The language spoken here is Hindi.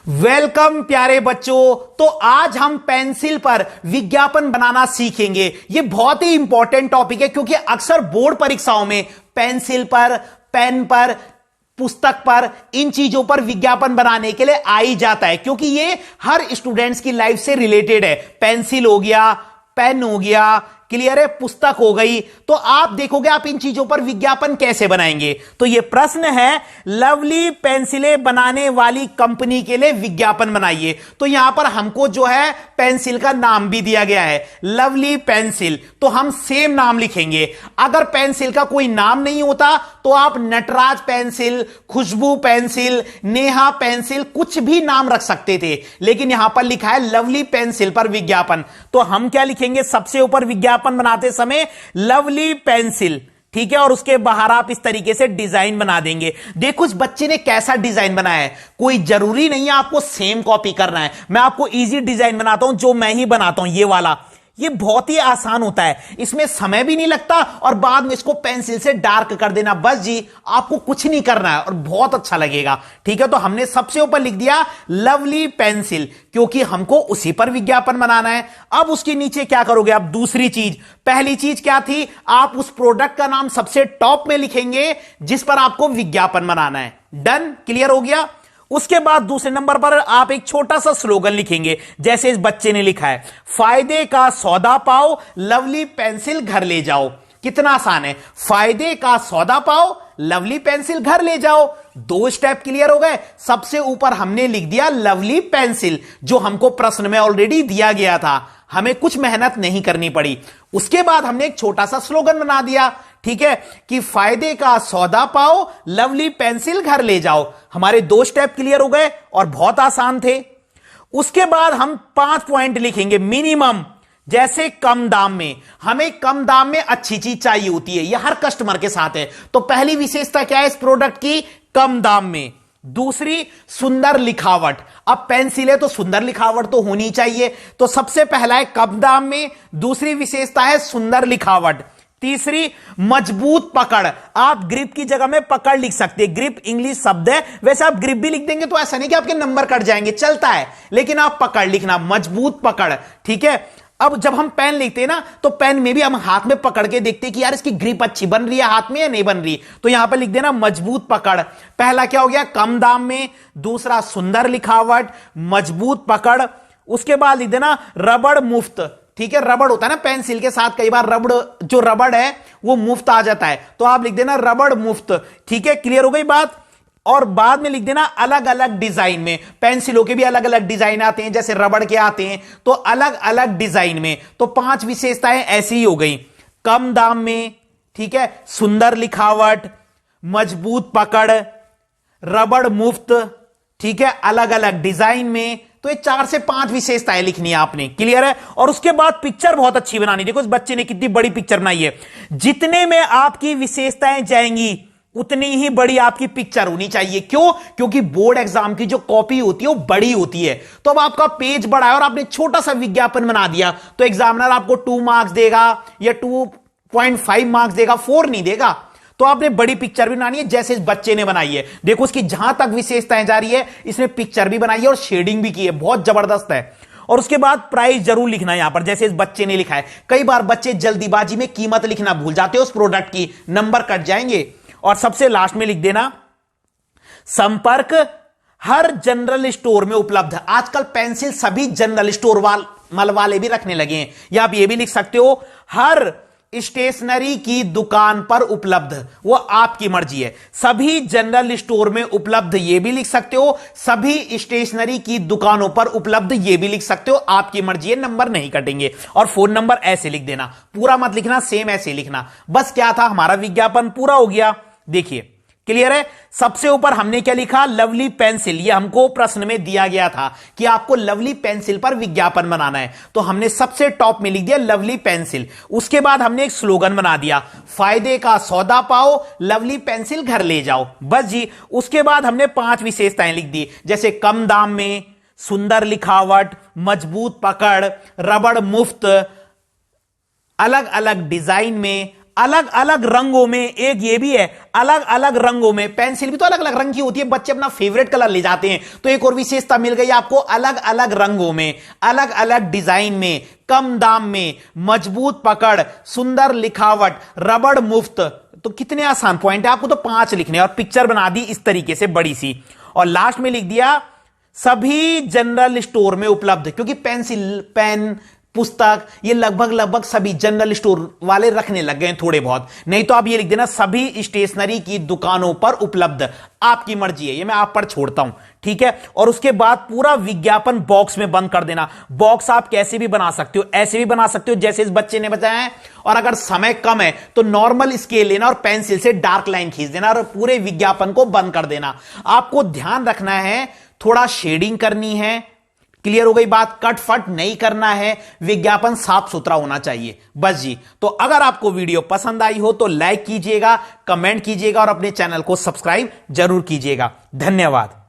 वेलकम प्यारे बच्चों। तो आज हम पेंसिल पर विज्ञापन बनाना सीखेंगे। यह बहुत ही इंपॉर्टेंट टॉपिक है क्योंकि अक्सर बोर्ड परीक्षाओं में पेंसिल पर, पेन पर, पुस्तक पर, इन चीजों पर विज्ञापन बनाने के लिए आ ही जाता है क्योंकि यह हर स्टूडेंट्स की लाइफ से रिलेटेड है। पेंसिल हो गया, पेन हो गया, क्लियर है, पुस्तक हो गई। तो आप देखोगे आप इन चीजों पर विज्ञापन कैसे बनाएंगे। तो यह प्रश्न है, लवली पेंसिलें बनाने वाली कंपनी के लिए विज्ञापन बनाइए। तो यहां पर हमको जो है पेंसिल का नाम भी दिया गया है, लवली पेंसिल। तो हम सेम नाम लिखेंगे। अगर पेंसिल का कोई नाम नहीं होता तो आप नटराज पेंसिल, खुशबू पेंसिल, नेहा पेंसिल, कुछ भी नाम रख सकते थे, लेकिन यहां पर लिखा है लवली पेंसिल पर विज्ञापन। तो हम क्या लिखेंगे सबसे ऊपर विज्ञापन बनाते समय, लवली पेंसिल, ठीक है। और उसके बाहर आप इस तरीके से डिजाइन बना देंगे। देखो इस बच्चे ने कैसा डिजाइन बनाया है। कोई जरूरी नहीं है आपको सेम कॉपी करना है। मैं आपको इजी डिजाइन बनाता हूं जो मैं ही बनाता हूं, ये वाला। ये बहुत ही आसान होता है, इसमें समय भी नहीं लगता और बाद में इसको पेंसिल से डार्क कर देना, बस जी, आपको कुछ नहीं करना है और बहुत अच्छा लगेगा, ठीक है। तो हमने सबसे ऊपर लिख दिया लवली पेंसिल क्योंकि हमको उसी पर विज्ञापन बनाना है। अब उसके नीचे क्या करोगे आप, दूसरी चीज। पहली चीज क्या थी, आप उस प्रोडक्ट का नाम सबसे टॉप में लिखेंगे जिस पर आपको विज्ञापन बनाना है। डन, क्लियर हो गया। उसके बाद दूसरे नंबर पर आप एक छोटा सा स्लोगन लिखेंगे जैसे इस बच्चे ने लिखा है, फायदे का सौदा पाओ, लवली पेंसिल घर ले जाओ। कितना आसान है, फायदे का सौदा पाओ, लवली पेंसिल घर ले जाओ। दो स्टेप क्लियर हो गए। सबसे ऊपर हमने लिख दिया लवली पेंसिल जो हमको प्रश्न में ऑलरेडी दिया गया था, हमें कुछ मेहनत नहीं करनी पड़ी। उसके बाद हमने एक छोटा सा स्लोगन बना दिया, ठीक है, कि फायदे का सौदा पाओ, लवली पेंसिल घर ले जाओ। हमारे दो स्टेप क्लियर हो गए और बहुत आसान थे। उसके बाद हम 5 पॉइंट लिखेंगे मिनिमम, जैसे कम दाम में। हमें कम दाम में अच्छी चीज चाहिए होती है, यह हर कस्टमर के साथ है। तो पहली विशेषता क्या है इस प्रोडक्ट की, कम दाम में। दूसरी, सुंदर लिखावट। अब पेंसिल है तो सुंदर लिखावट तो होनी चाहिए, तो सबसे पहला है कम दाम में, दूसरी विशेषता है सुंदर लिखावट। तीसरी, मजबूत पकड़। आप ग्रिप की जगह में पकड़ लिख सकते हैं, ग्रिप इंग्लिश शब्द है, वैसे आप ग्रिप भी लिख देंगे तो ऐसा नहीं कि आपके नंबर कट जाएंगे, चलता है, लेकिन आप पकड़ लिखना, मजबूत पकड़, ठीक है। अब जब हम पेन लिखते हैं ना तो पेन में भी हम हाथ में पकड़ के देखते हैं कि यार इसकी ग्रिप अच्छी बन रही है हाथ में या नहीं बन रही। तो यहां पर लिख देना मजबूत पकड़। पहला क्या हो गया, कम दाम में, दूसरा सुंदर लिखावट, मजबूत पकड़। उसके बाद लिख देना रबड़ मुफ्त, ठीक है। रबड़ होता है ना पेंसिल के साथ, कई बार रबड़, जो रबड़ है वो मुफ्त आ जाता है, तो आप लिख देना रबड़ मुफ्त, ठीक है। क्लियर हो गई बात। और बाद में लिख देना अलग अलग डिजाइन में। पेंसिलों के भी अलग अलग डिजाइन आते हैं, जैसे रबड़ के आते हैं, तो अलग अलग डिजाइन में। तो 5 विशेषताएं ऐसी ही हो गई, कम दाम में, ठीक है, सुंदर लिखावट, मजबूत पकड़, रबड़ मुफ्त, ठीक है, अलग अलग डिजाइन में। तो ये 4 से 5 विशेषताएं लिखनी है आपने, क्लियर है। और उसके बाद पिक्चर बहुत अच्छी बनानी। देखो इस बच्चे ने कितनी बड़ी पिक्चर बनाई है। जितने में आपकी विशेषताएं जाएंगी उतनी ही बड़ी आपकी पिक्चर होनी चाहिए। क्यों? क्योंकि बोर्ड एग्जाम की जो कॉपी होती है वो बड़ी होती है। तो अब आपका पेज बड़ा है और आपने छोटा सा विज्ञापन बना दिया तो एग्जामिनर आपको 2 मार्क्स देगा या 2.5 मार्क्स देगा, 4 नहीं देगा। तो आपने बड़ी पिक्चर भी बनानी है जैसे इस बच्चे ने बनाई है। देखो उसकी जहां तक विशेषताएं जा रही है, इसने पिक्चर भी बनाई है और शेडिंग भी की है, बहुत जबरदस्त है। और उसके बाद प्राइस जरूर लिखना है यहां पर, जैसे इस बच्चे ने लिखा है। कई बार बच्चे जल्दीबाजी में कीमत लिखना भूल जाते हैं उस प्रोडक्ट की, नंबर कट जाएंगे। और सबसे लास्ट में लिख देना संपर्क हर जनरल स्टोर में उपलब्ध। आजकल पेंसिल सभी जनरल स्टोर वाले भी रखने लगे हैं, या आप ये भी लिख सकते हो हर स्टेशनरी की दुकान पर उपलब्ध, वो आपकी मर्जी है। सभी जनरल स्टोर में उपलब्ध ये भी लिख सकते हो, सभी स्टेशनरी की दुकानों पर उपलब्ध ये भी लिख सकते हो, आपकी मर्जी है, नंबर नहीं कटेंगे। और फोन नंबर ऐसे लिख देना, पूरा मत लिखना, सेम ऐसे लिखना। बस क्या था, हमारा विज्ञापन पूरा हो गया। देखिए क्लियर है। सबसे ऊपर हमने क्या लिखा, लवली पेंसिल। ये हमको प्रश्न में दिया गया था कि आपको लवली पेंसिल पर विज्ञापन बनाना है, तो हमने सबसे टॉप में लिख दिया लवली पेंसिल। उसके बाद हमने एक स्लोगन बना दिया, फायदे का सौदा पाओ, लवली पेंसिल घर ले जाओ, बस जी। उसके बाद हमने 5 विशेषताएं लिख दी, जैसे कम दाम में, सुंदर लिखावट, मजबूत पकड़, रबड़ मुफ्त, अलग अलग डिजाइन में, अलग अलग रंगों में, एक ये भी है अलग अलग रंगों में। पेंसिल भी तो अलग अलग रंग की होती है, बच्चे अपना फेवरेट कलर ले जाते हैं, तो एक और विशेषता मिल गई आपको, अलग अलग रंगों में, अलग अलग डिजाइन में, कम दाम में, मजबूत पकड़, सुंदर लिखावट, रबड़ मुफ्त। तो कितने आसान पॉइंट है, आपको तो 5 लिखने और पिक्चर बना दी इस तरीके से बड़ी सी, और लास्ट में लिख दिया सभी जनरल स्टोर में उपलब्ध, क्योंकि पेंसिल, पेन, पुस्तक ये लगभग सभी जनरल स्टोर वाले रखने लग गए थोड़े बहुत। नहीं तो आप ये लिख देना सभी स्टेशनरी की दुकानों पर उपलब्ध, आपकी मर्जी है, ये मैं आप पर छोड़ता हूं, ठीक है। और उसके बाद पूरा विज्ञापन बॉक्स में बंद कर देना। बॉक्स आप कैसे भी बना सकते हो, ऐसे भी बना सकते हो जैसे इस बच्चे ने बताया है, और अगर समय कम है तो नॉर्मल स्केल लेना और पेंसिल से डार्क लाइन खींच देना और पूरे विज्ञापन को बंद कर देना। आपको ध्यान रखना है, थोड़ा शेडिंग करनी है, क्लियर हो गई बात, कट फट नहीं करना है, विज्ञापन साफ सुथरा होना चाहिए, बस जी। तो अगर आपको वीडियो पसंद आई हो तो लाइक कीजिएगा, कमेंट कीजिएगा और अपने चैनल को सब्सक्राइब जरूर कीजिएगा। धन्यवाद।